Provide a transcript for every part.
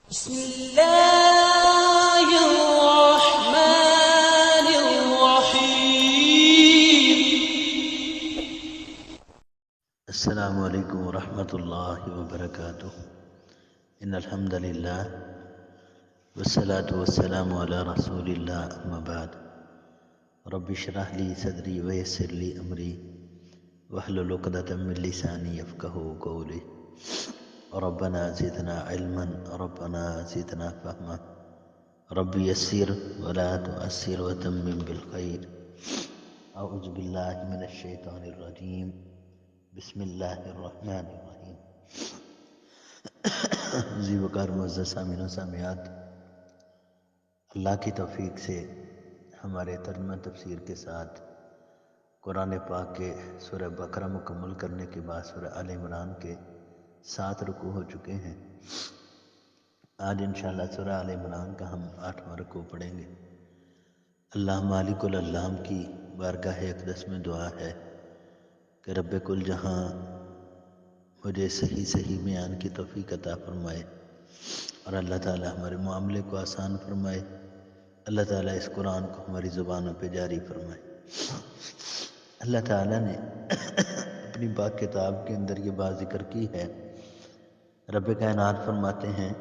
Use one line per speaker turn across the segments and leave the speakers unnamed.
بسم الله الرحمن الرحيم.
السلام علیکم ورحمۃ اللہ وبرکاتہ ان الحمد للہ والصلاة والسلام علی رسول اللہ اما بعد رب اشرح لی صدری ویسر لی امری واحلل عقدۃ من لسانی یفقہوا قولی ربنا زدنا علما ربنا زدنا فہما رب یسر ولا تؤثر وتمم بالخیر اعوذ باللہ من الشیطان الرجیم بسم اللہ الرحمن الرحیم. ذی وقار معزز سامعین و سامعات، اللہ کی توفیق سے ہمارے ترجمہ تفسیر کے ساتھ قرآن پاک کے سورہ بقرہ مکمل کرنے کے بعد سورہ آل عمران کے 7 رکوع ہو چکے ہیں. آج انشاءاللہ سورہ آل عمران کا ہم 8واں رکوع پڑھیں گے. اللہ مالک الالام کی بارگاہ اقدس میں دعا ہے کہ رب کل جہاں مجھے صحیح بیان کی توفیق عطا فرمائے اور اللہ تعالی ہمارے معاملے کو آسان فرمائے. اللہ تعالی اس قرآن کو ہماری زبانوں پہ جاری فرمائے. اللہ تعالی نے اپنی پاک کتاب کے اندر یہ بات ذکر کی ہے. رب کائنات فرماتے ہیں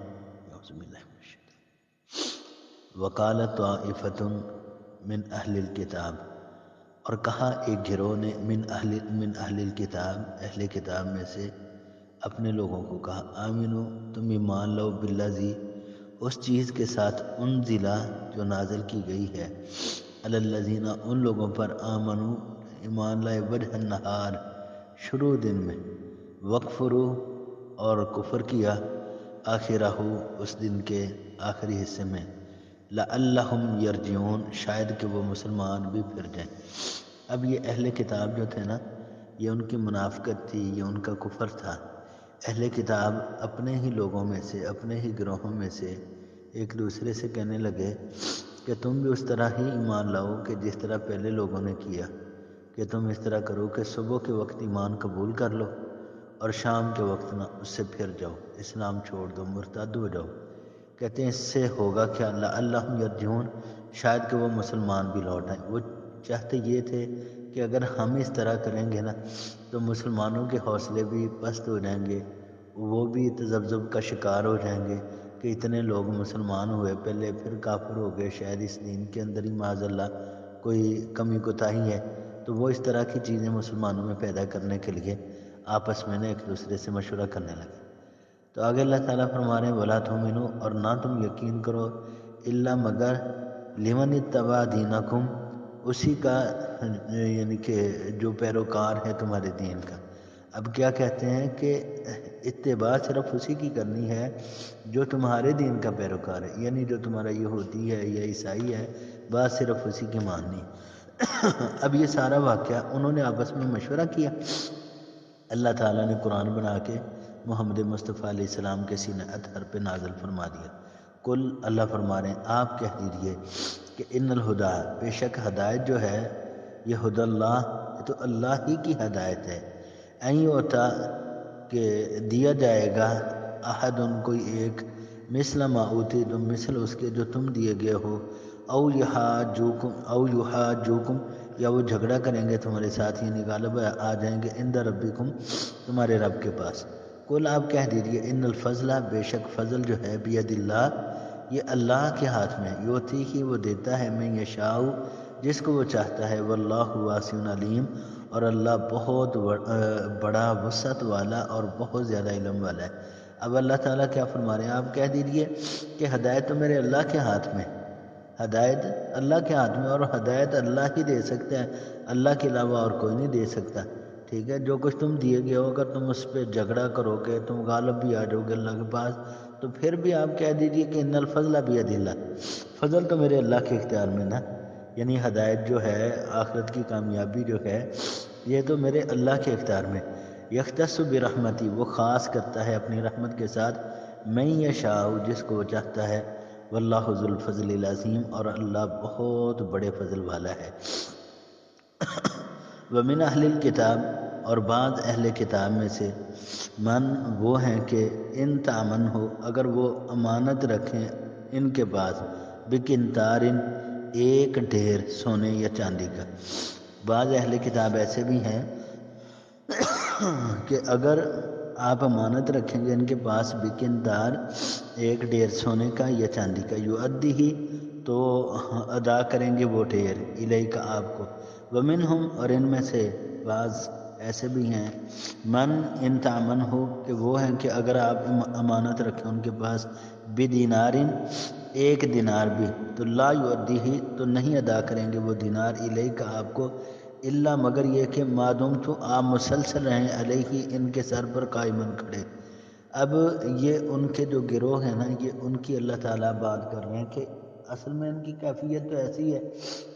وقالت طائفۃ من اہل الکتاب، اور کہا ایک گروہ نے من اہل الکتاب، اہل کتاب میں سے اپنے لوگوں کو کہا آمنو، تم ایمان لو بالذی، اس چیز کے ساتھ انزلہ جو نازل کی گئی ہے، علی الذین، ان لوگوں پر آمنو ایمان لائے وجہ النہار، شروع دن میں، وکفروا اور کفر کیا آخرہ، اس دن کے آخری حصے میں، لعلہم یرجعون، شاید کہ وہ مسلمان بھی پھر جائیں. اب یہ اہل کتاب جو تھے نا، یہ ان کی منافقت تھی، یہ ان کا کفر تھا. اہل کتاب اپنے ہی لوگوں میں سے، اپنے ہی گروہوں میں سے ایک دوسرے سے کہنے لگے کہ تم بھی اس طرح ہی ایمان لاؤ کہ جس طرح پہلے لوگوں نے کیا، کہ تم اس طرح کرو کہ صبح کے وقت ایمان قبول کر لو اور شام کے وقت نہ اس سے پھر جاؤ، اسلام چھوڑ دو، مرتد ہو جاؤ. کہتے ہیں اس سے ہوگا کیا، لعلہم یرجعون، شاید کہ وہ مسلمان بھی لوٹ آئیں. وہ چاہتے یہ تھے کہ اگر ہم اس طرح کریں گے نا تو مسلمانوں کے حوصلے بھی پست ہو جائیں گے، وہ بھی تذبذب کا شکار ہو جائیں گے کہ اتنے لوگ مسلمان ہوئے پہلے پھر کافر ہو گئے، شاید اس دین کے اندر ہی معاذ اللہ کوئی کمی کوتاہی ہے. تو وہ اس طرح کی چیزیں مسلمانوں میں پیدا کرنے کے لیے آپس میں ایک دوسرے سے مشورہ کرنے لگے. تو آگے اللہ تعالیٰ فرما رہے ہیں وَلَا تُؤْمِنُوا، اور نہ تم یقین کرو، الا مگر لمن اتبع دینکم، اسی کا یعنی کہ جو پیروکار ہے تمہارے دین کا. اب کیا کہتے ہیں کہ اتباع صرف اسی کی کرنی ہے جو تمہارے دین کا پیروکار ہے، یعنی جو تمہارا یہودی ہے یا عیسائی ہے، بات صرف اسی کی ماننی. اب یہ سارا واقعہ انہوں نے آپس میں مشورہ کیا. اللہ تعالیٰ نے قرآن بنا کے محمد مصطفیٰ علیہ السلام کے سینہ اطہر پہ نازل فرما دیا. کل، اللہ فرما رہے ہیں آپ کہہ دیجئے کہ ان الہدا، بے شک ہدایت جو ہے یہ ہدی اللہ، یہ تو اللہ ہی کی ہدایت ہے. این ہوتا کہ دیا جائے گا احد، ان کوئی ایک، مثل ما اوتی، تم مثل اس کے جو تم دیے گئے ہو، او یحاجوکم، یا وہ جھگڑا کریں گے تمہارے ساتھ، یعنی غالب آ جائیں گے عند ربکم، تمہارے رب کے پاس. کل آپ کہہ دیجئے ان الفضل، بے شک فضل جو ہے بید اللہ، یہ اللہ کے ہاتھ میں، یوتی ہی، وہ دیتا ہے، من یشاء، جس کو وہ چاہتا ہے، واللہ واسع علیم، اور اللہ بہت بڑا وسعت والا اور بہت زیادہ علم والا ہے. اب اللہ تعالیٰ کیا فرما رہے ہیں، آپ کہہ دیجئے کہ ہدایت تو میرے اللہ کے ہاتھ میں، ہدایت اللہ کے ہاتھ میں، اور ہدایت اللہ ہی دے سکتا ہے، اللہ کے علاوہ اور کوئی نہیں دے سکتا. ٹھیک ہے، جو کچھ تم دیے گئے ہو، اگر تم اس پہ جھگڑا کرو گے، تم غالب بھی آ جاؤ گے اللہ کے پاس، تو پھر بھی آپ کہہ دیجئے کہ ان الفضل بید اللہ، فضل تو میرے اللہ کے اختیار میں نا، یعنی ہدایت جو ہے، آخرت کی کامیابی جو ہے، یہ تو میرے اللہ کے اختیار میں. یختص برحمتی، وہ خاص کرتا ہے اپنی رحمت کے ساتھ، من یشاء، جس کو وہ چاہتا ہے، واللہ ذو الفضل العظیم، اور اللہ بہت بڑے فضل والا ہے. ومن اہل الکتاب، اور بعض اہل کتاب میں سے من وہ ہیں کہ ان تامن ہو اگر وہ امانت رکھیں ان کے پاس بکنتارن ایک ڈھیر سونے یا چاندی کا۔ بعض اہل کتاب ایسے بھی ہیں کہ اگر آپ امانت رکھیں گے ان کے پاس بکنتار ایک ڈھیر سونے کا یا چاندی کا، یؤدی ہی تو ادا کریں گے وہ ڈھیر الیک آپ کو، ومنہم اور ان میں سے بعض ایسے بھی ہیں من ان تامن ہو کہ وہ ہیں کہ اگر آپ امانت رکھیں ان کے پاس بدینارن ایک دینار بھی تو لا یؤدی ہی تو نہیں ادا کریں گے وہ دینار الیک آپ کو، الا مگر یہ کہ معدوم تو آپ مسلسل رہیں علیہ ان کے سر پر قائمن کھڑے۔ اب یہ ان کے جو گروہ ہیں نا یہ ان کی اللہ تعالیٰ بات کر رہے ہیں کہ اصل میں ان کی کیفیت تو ایسی ہے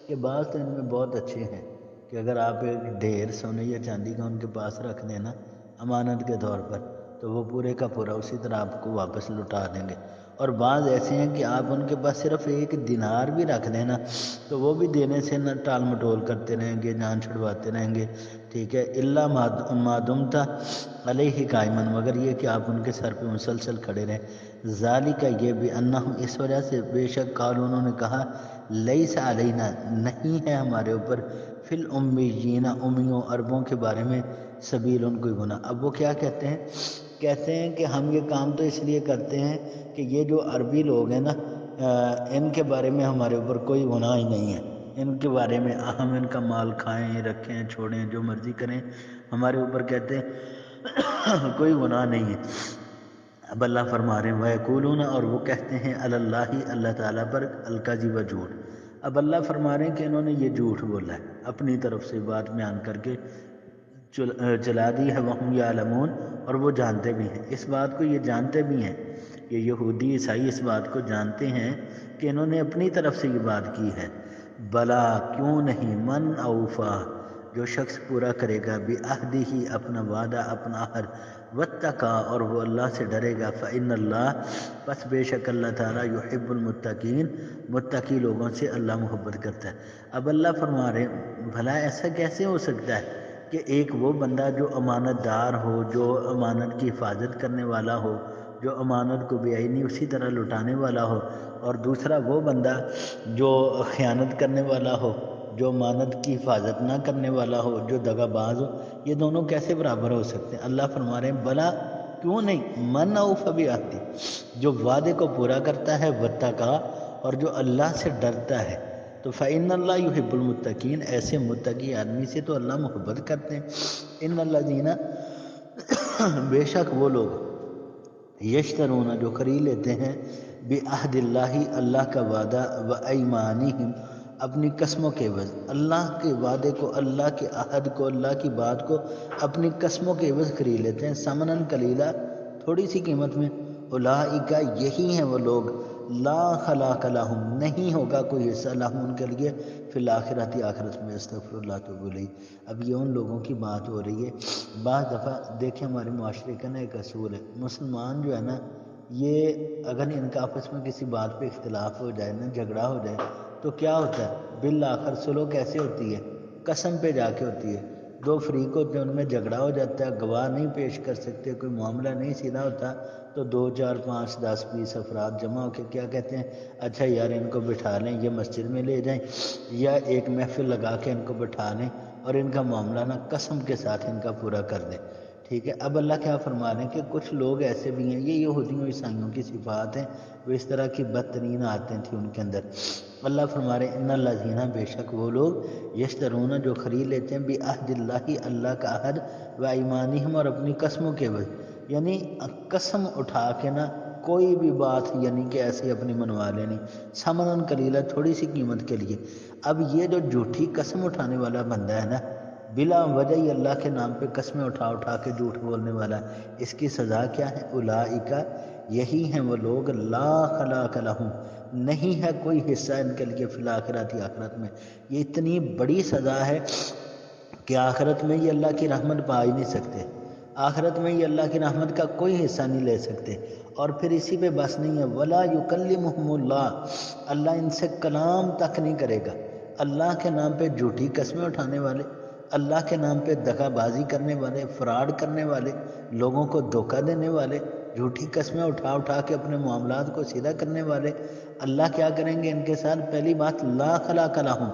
کہ بعض تو ان میں بہت اچھے ہیں کہ اگر آپ ایک ڈھیر سونے یا چاندی کا ان کے پاس رکھ دیں نا امانت کے طور پر تو وہ پورے کا پورا اسی طرح آپ کو واپس لوٹا دیں گے، اور بعض ایسے ہیں کہ آپ ان کے پاس صرف ایک دینار بھی رکھ دیں نا تو وہ بھی دینے سے نہ ٹال مٹول کرتے رہیں گے، جان چھڑواتے رہیں گے، ٹھیک ہے، الا معدومتا علیہ قائمن مگر یہ کہ آپ ان کے سر پہ مسلسل کھڑے رہیں، ذالک یہ بھی انہم اس وجہ سے بے شک قالوا انہوں نے کہا لیس علینا نہیں ہے ہمارے اوپر فی الامیین امیوں عربوں کے بارے میں سبیل ان کوئی گناہ۔ اب وہ کیا کہتے ہیں کہ ہم یہ کام تو اس لیے کرتے ہیں کہ یہ جو عربی لوگ ہیں نا ان کے بارے میں ہمارے اوپر کوئی گناہ ہی نہیں ہے، ان کے بارے میں ہم ان کا مال کھائیں رکھیں چھوڑیں جو مرضی کریں ہمارے اوپر کہتے ہیں کوئی گناہ نہیں ہے۔ اب اللہ فرما رہے ہیں وَيَقُولُونَ اور وہ کہتے ہیں علی اللہ اللہ تعالیٰ پر الکذب جھوٹ۔ اب اللہ فرما رہے ہیں کہ انہوں نے یہ جھوٹ بولا ہے اپنی طرف سے بات بیان کر کے چلا دی ہے، وَهُمْ يَعْلَمُونَ اور وہ جانتے بھی ہیں اس بات کو، یہ جانتے بھی ہیں یہ یہودی عیسائی اس بات کو جانتے ہیں کہ انہوں نے اپنی طرف سے یہ بات کی ہے، بلا کیوں نہیں من اوفا جو شخص پورا کرے گا بعہدہ اپنا وعدہ اپنا عہد واتقا اور وہ اللہ سے ڈرے گا فإن اللہ پس بے شک اللہ تعالیٰ یحب المتقین متقی لوگوں سے اللہ محبت کرتا ہے۔ اب اللہ فرما رہے ہیں بھلا ایسا کیسے ہو سکتا ہے کہ ایک وہ بندہ جو امانت دار ہو، جو امانت کی حفاظت کرنے والا ہو، جو امانت کو بے عینی اسی طرح لٹانے والا ہو، اور دوسرا وہ بندہ جو خیانت کرنے والا ہو، جو امانت کی حفاظت نہ کرنے والا ہو، جو دغا باز ہو، یہ دونوں کیسے برابر ہو سکتے ہیں؟ اللہ فرما رہے ہیں بلا کیوں نہیں من اوف بعہدہ جو وعدے کو پورا کرتا ہے واتقا اور جو اللہ سے ڈرتا ہے تو فإن اللہ یحب المتقین ایسے متقی آدمی سے تو اللہ محبت کرتے ہیں۔ ان الذین بے شک وہ لوگ یشترون جو خرید لیتے ہیں بعہد اللہ اللہ کا وعدہ وایمانہم اپنی قسموں کے عوض، اللہ کے وعدے کو، اللہ کے عہد کو، اللہ کی بات کو اپنی قسموں کے عوض خرید لیتے ہیں ثمناً قلیلا تھوڑی سی قیمت میں، اولئک یہی ہیں وہ لوگ لا خلاق لہم نہیں ہوگا کوئی حصہ لہم ان کے لیے فی الآخرۃ آخرت میں استغفر اللہ توب الیہ۔ اب یہ ان لوگوں کی بات ہو رہی ہے، بعض دفعہ دیکھیں ہمارے معاشرے کا نا ایک اصول ہے، مسلمان جو ہے نا یہ اگر ان کا آپس میں کسی بات پہ اختلاف ہو جائے نا جھگڑا ہو جائے تو کیا ہوتا ہے بالآخر صلح کیسے ہوتی ہے؟ قسم پہ جا کے ہوتی ہے، دو فریق ہوتے ہیں ان میں جھگڑا ہو جاتا ہے، گواہ نہیں پیش کر سکتے، کوئی معاملہ نہیں سیدھا ہوتا تو 2 4 5 10 20 افراد جمع ہو کے کیا کہتے ہیں اچھا یار ان کو بٹھا لیں، یہ مسجد میں لے جائیں یا ایک محفل لگا کے ان کو بٹھا لیں اور ان کا معاملہ نا قسم کے ساتھ ان کا پورا کر دیں، ٹھیک ہے۔ اب اللہ کیا فرما رہے ہیں کہ کچھ لوگ ایسے بھی ہیں، یہ یہودیوں عیسائیوں کی صفات ہیں، وہ اس طرح کی بدترین عادتیں تھیں ان کے اندر۔ اللہ فرما رہے ہیں ان الذین بے شک وہ لوگ یشترون جو خرید لیتے ہیں بعہد اللہ اللہ کا عہد و ایمانہم اور اپنی قسموں کے عوض، یعنی قسم اٹھا کے نا کوئی بھی بات یعنی کہ ایسے اپنی منوا لینی ثمناً قلیلا تھوڑی سی قیمت کے لیے۔ اب یہ جو جھوٹی قسم اٹھانے والا بندہ ہے نا بلا وجہ ہی اللہ کے نام پہ قسمیں اٹھا کے جھوٹ بولنے والا، اس کی سزا کیا ہے؟ اولئک یہی ہیں وہ لوگ لا خلاق لہم نہیں ہے کوئی حصہ ان کے لیے فی الآخرۃ آخرت میں۔ یہ اتنی بڑی سزا ہے کہ آخرت میں یہ اللہ کی رحمت پا ہی نہیں سکتے، آخرت میں یہ اللہ کی رحمت کا کوئی حصہ نہیں لے سکتے۔ اور پھر اسی پہ بس نہیں ہے ولا یکلمہم اللہ اللہ ان سے کلام تک نہیں کرے گا۔ اللہ کے نام پہ جھوٹی قسمیں اٹھانے والے اللہ کے نام پہ دغا بازی کرنے والے، فراڈ کرنے والے، لوگوں کو دھوکہ دینے والے، جھوٹی قسمیں اٹھا اٹھا کے اپنے معاملات کو سیدھا کرنے والے، اللہ کیا کریں گے ان کے ساتھ؟ پہلی بات، لا خلاق لہم،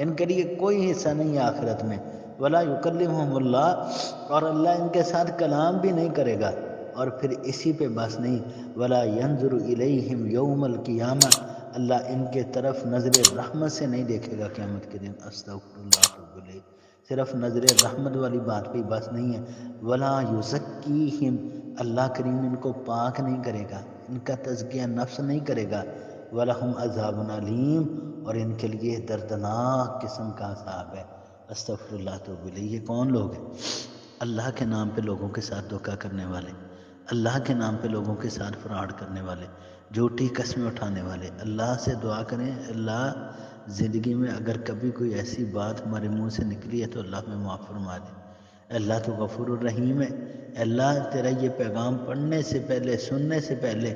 ان کے لیے کوئی حصہ نہیں ہے آخرت میں، ولا یکلمہم اللہ، اور اللہ ان کے ساتھ کلام بھی نہیں کرے گا، اور پھر اسی پہ بس نہیں، ولا ینظر الیہم یوم القیامہ، اللہ ان کے طرف نظر رحمت سے نہیں دیکھے گا قیامت کے دن۔ استغفر اللہ اتوب الیہ۔ صرف نظر رحمت والی بات پہ بس نہیں ہے، ولا یزکیہم، اللہ کریم ان کو پاک نہیں کرے گا، ان کا تزکیہ نفس نہیں کرے گا، وَلَهُمْ عَذَابٌ علیم، اور ان کے لیے دردناک قسم کا عذاب ہے۔ استغفر اللہ توب الیہ۔ یہ کون لوگ ہیں؟ اللہ کے نام پہ لوگوں کے ساتھ دھوکہ کرنے والے، اللہ کے نام پہ لوگوں کے ساتھ فراڈ کرنے والے، جھوٹی قسمیں اٹھانے والے۔ اللہ سے دعا کریں، اللہ زندگی میں اگر کبھی کوئی ایسی بات ہمارے منہ سے نکلی ہے تو اللہ میں معاف فرما دے۔ اللہ تو غفور الرحیم ہے۔ اللہ تیرا یہ پیغام پڑھنے سے پہلے، سننے سے پہلے،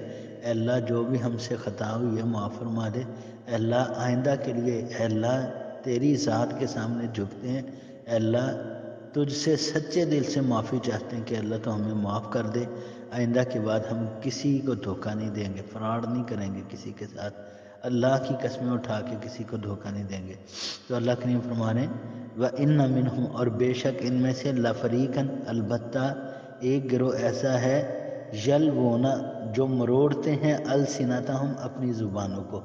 اللہ جو بھی ہم سے خطا ہوئی ہے معاف فرما دے۔ اللہ آئندہ کے لیے اللہ تیری ذات کے سامنے جھکتے ہیں، اللہ تجھ سے سچے دل سے معافی چاہتے ہیں کہ اللہ تو ہمیں معاف کر دے، آئندہ کے بعد ہم کسی کو دھوکہ نہیں دیں گے، فراڈ نہیں کریں گے کسی کے ساتھ، اللہ کی قسمیں اٹھا کے کسی کو دھوکہ نہیں دیں گے۔ تو اللہ کریم فرما رہے ہیں وَإِنَّ مِنْهُمْ، اور بے شک ان میں سے لَفَرِيقًا، البتہ ایک گروہ ایسا ہے، یلوون، جو مروڑتے ہیں السنتہم، اپنی زبانوں کو،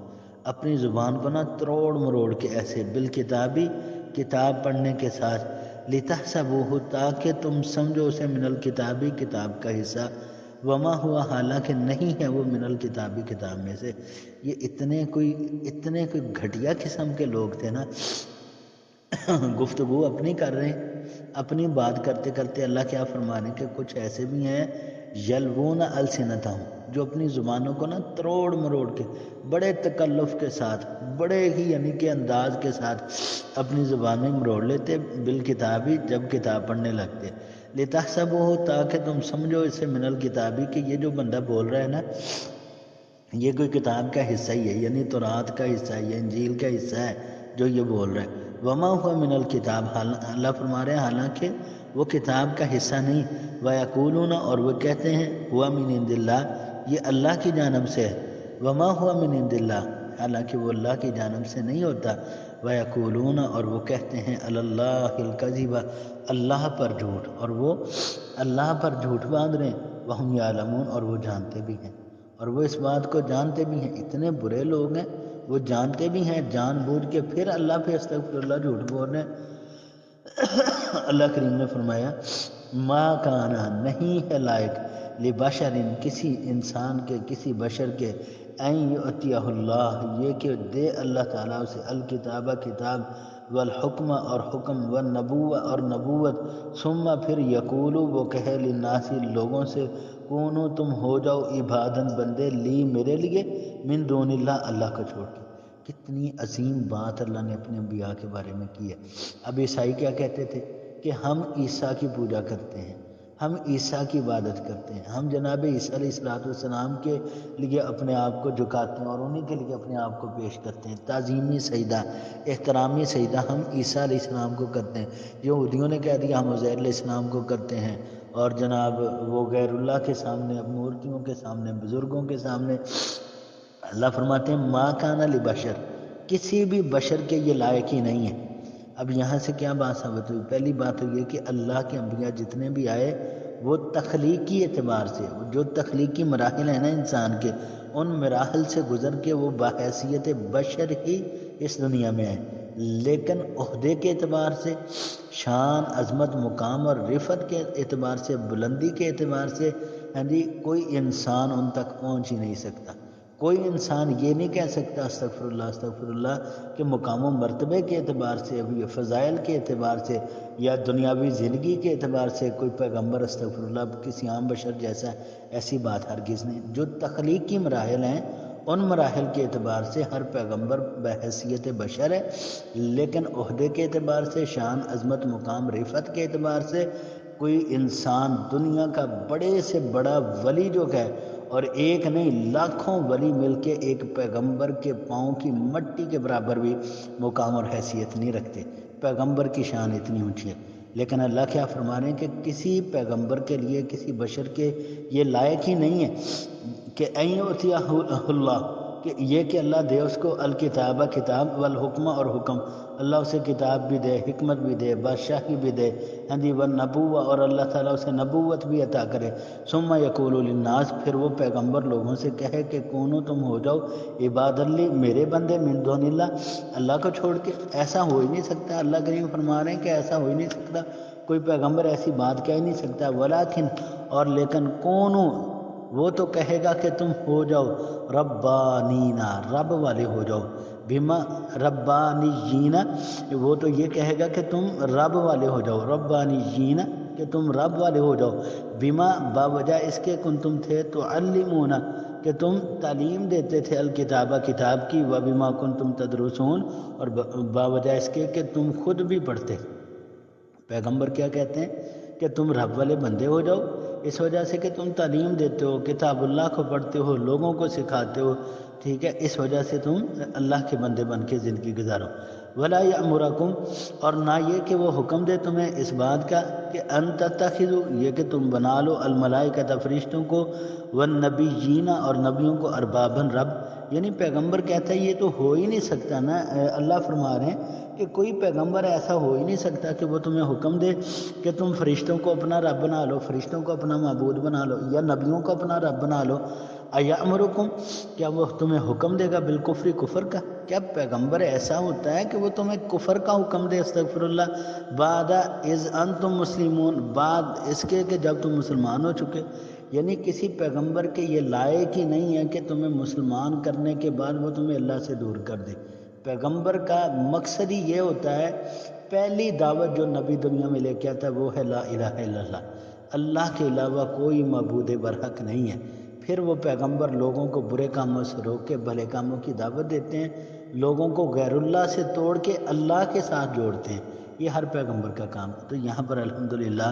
اپنی زبان کو تروڑ مروڑ کے ایسے، بالکتابی، کتاب پڑھنے کے ساتھ، لِتَحْسَبُوهُ، تاکہ تم سمجھو اسے من الکتابی، کتاب کا حصہ، وما ہوا، حالانکہ نہیں ہے وہ من الکتابی، کتاب میں سے۔ یہ اتنے کوئی گھٹیا قسم کے لوگ تھے نا، گفتگو اپنی کر رہے ہیں، اپنی بات کرتے کرتے اللہ کیا فرما رہے ہیں کہ کچھ ایسے بھی ہیں یلوون السنتہم، جو اپنی زبانوں کو تروڑ مروڑ کے، بڑے تکلف کے ساتھ، بڑے ہی یعنی کہ انداز کے ساتھ اپنی زبانیں مروڑ لیتے، بالکتابی، جب کتاب پڑھنے لگتے، لِتَحْسَبُوهُ، تاکہ تم سمجھو اسے من الکتابی، کہ یہ جو بندہ بول رہا ہے نا یہ کوئی کتاب کا حصہ ہی ہے، یعنی تورات کا حصہ ہے، یہ انجیل کا حصہ ہے جو یہ بول رہا ہے۔ وما ہوا من الکتاب، اللہ فرما رہے ہیں حالانکہ وہ کتاب کا حصہ نہیں، وَيَقُولُونَ، اور وہ کہتے ہیں ہوا من عند اللہ، یہ اللہ کی جانب سے ہے، وما ہوا من عند اللہ، حالانکہ وہ اللہ کی جانب سے نہیں ہوتا، وَيَقُولُونَ، اور وہ کہتے ہیں علی اللہ الکذب، اللہ پر جھوٹ، اور وہ اللہ پر جھوٹ باندھ رہے ہیں، وَهُمْ يَعْلَمُونَ، اور وہ جانتے بھی ہیں، اور وہ اس بات کو جانتے بھی ہیں، اتنے برے لوگ ہیں، وہ جانتے بھی ہیں، جان بوجھ کے پھر اللہ پہ استغفر اللہ جھوٹ بول رہے ہیں۔ اللہ کریم نے فرمایا ما کانا، نہیں ہے لائق، لبشر، کسی انسان کے، کسی بشر کے، این یؤتیہ اللہ، یہ کہ دے اللہ تعالیٰ اسے الکتابہ، کتاب، والحکمہ، اور حکم، والنبوہ، اور نبوت، ثم پھر یقولو، وہ کہے للناس، لوگوں سے، کونو، تم ہو جاؤ، عبادن، بندے، لی، میرے لیے، من دون اللہ، اللہ کو چھوڑ کے۔ کتنی عظیم بات اللہ نے اپنے انبیاء کے بارے میں کی ہے۔ اب عیسائی کیا کہتے تھے کہ ہم عیسیٰ کی پوجا کرتے ہیں، ہم عیسیٰ کی عبادت کرتے ہیں، ہم جناب عیسیٰ علیہ السلام کے لیے اپنے آپ کو جھکاتے ہیں اور انہی کے لیے اپنے آپ کو پیش کرتے ہیں، تعظیمی سجدہ، احترامی سجدہ ہم عیسیٰ علیہ السلام کو کرتے ہیں۔ یہودیوں نے کہہ دیا ہم عزیر علیہ السلام کو کرتے ہیں، اور جناب وہ غیر اللہ کے سامنے، مورتیوں کے سامنے، بزرگوں کے سامنے۔ اللہ فرماتے ہیں ما کان لبشر، کسی بھی بشر کے یہ لائق ہی نہیں ہے۔ اب یہاں سے کیا بات ثابت ہوئی؟ پہلی بات تو یہ کہ اللہ کے انبیاء جتنے بھی آئے وہ تخلیقی اعتبار سے، جو تخلیقی مراحل ہیں نا انسان کے، ان مراحل سے گزر کے وہ بحیثیت بشر ہی اس دنیا میں آئے، لیکن عہدے کے اعتبار سے، شان، عظمت، مقام اور رفعت کے اعتبار سے، بلندی کے اعتبار سے، کوئی انسان ان تک پہنچ ہی نہیں سکتا۔ کوئی انسان یہ نہیں کہہ سکتا استغفر اللہ کہ مقام و مرتبے کے اعتبار سے، ابھی فضائل کے اعتبار سے، یا دنیاوی زندگی کے اعتبار سے کوئی پیغمبر استغفر اللہ کسی عام بشر جیسا، ایسی بات ہرگز نہیں۔ جو تخلیقی مراحل ہیں ان مراحل کے اعتبار سے ہر پیغمبر بحیثیت بشر ہے، لیکن عہدے کے اعتبار سے، شان، عظمت، مقام، رفعت کے اعتبار سے کوئی انسان دنیا کا بڑے سے بڑا ولی جو ہے، اور ایک نہیں لاکھوں ولی مل کے ایک پیغمبر کے پاؤں کی مٹی کے برابر بھی مقام اور حیثیت نہیں رکھتے۔ پیغمبر کی شان اتنی اونچی ہے، لیکن اللہ کیا فرما رہے ہیں کہ کسی پیغمبر کے لیے، کسی بشر کے یہ لائق ہی نہیں ہے کہ ایُّتیہ اللہ، کہ یہ کہ اللہ دے اس کو الکتابہ کتاب، والحکمہ اور حکم، اللہ اسے کتاب بھی دے، حکمت بھی دے، بادشاہی بھی دے، ہاں جی، والنبوہ، اور اللہ تعالیٰ اسے نبوت بھی عطا کرے، ثم یقول للناس، پھر وہ پیغمبر لوگوں سے کہے کہ کونو، تم ہو جاؤ عباد لی، میرے بندے، من دون اللہ کو چھوڑ کے۔ ایسا ہو ہی نہیں سکتا، اللہ کریم فرما رہے ہیں کہ ایسا ہو ہی نہیں سکتا، کوئی پیغمبر ایسی بات کہہ ہی نہیں سکتا، ولیکن، اور لیکن، کونو، وہ تو کہے گا کہ تم ہو جاؤ ربانینا، رب والے ہو جاؤ، بما ربانیین، وہ تو یہ کہے گا کہ تم رب والے ہو جاؤ، ربانیین، کہ تم رب والے ہو جاؤ، بما، باوجہ اس کے، کنتم تھے تعلمون، کہ تم تعلیم دیتے تھے، الکتابہ کتاب کی، وبما کنتم تدرسون، اور باوجہ اس کے کہ تم خود بھی پڑھتے۔ پیغمبر کیا کہتے ہیں کہ تم رب والے بندے ہو جاؤ، اس وجہ سے کہ تم تعلیم دیتے ہو، کتاب اللہ کو پڑھتے ہو، لوگوں کو سکھاتے ہو، ٹھیک ہے، اس وجہ سے تم اللہ کے بندے بن کے زندگی گزارو۔ ولا یامرکم، اور نہ یہ کہ وہ حکم دے تمہیں اس بات کا کہ ان تتخذوا، یہ کہ تم بنا لو، الملائکۃ، فرشتوں کو، والنبیین، اور نبیوں کو، اربابن، رب، یعنی پیغمبر کہتا ہے یہ تو ہو ہی نہیں سکتا نا، اللہ فرما رہے ہیں کہ کوئی پیغمبر ایسا ہو ہی نہیں سکتا کہ وہ تمہیں حکم دے کہ تم فرشتوں کو اپنا رب بنا لو، فرشتوں کو اپنا معبود بنا لو، یا نبیوں کو اپنا رب بنا لو۔ ایامرکم، کیا وہ تمہیں حکم دے گا بالکفر، کفر کا؟ کیا پیغمبر ایسا ہوتا ہے کہ وہ تمہیں کفر کا حکم دے؟ استغفر اللہ، بعد اذ انتم مسلمون، بعد اس کے کہ جب تم مسلمان ہو چکے، یعنی کسی پیغمبر کے یہ لائق ہی نہیں ہے کہ تمہیں مسلمان کرنے کے بعد وہ تمہیں اللہ سے دور کر دے۔ پیغمبر کا مقصد ہی یہ ہوتا ہے، پہلی دعوت جو نبی دنیا میں لے کے آتا ہے وہ ہے لا الہ الا اللہ، اللہ کے علاوہ کوئی معبود برحق نہیں ہے۔ پھر وہ پیغمبر لوگوں کو برے کاموں سے روک کے بھلے کاموں کی دعوت دیتے ہیں، لوگوں کو غیر اللہ سے توڑ کے اللہ کے ساتھ جوڑتے ہیں، یہ ہر پیغمبر کا کام ہے۔ تو یہاں پر الحمدللہ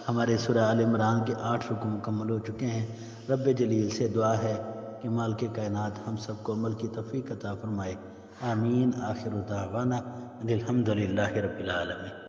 ہمارے سورہ آل عمران کے 8 رکوع مکمل ہو چکے ہیں۔ رب جلیل سے دعا ہے کہ مالک کائنات ہم سب کو عمل کی توفیق عطا فرمائے، آمین۔ آخر دعوانا الحمدللہ رب العالمین۔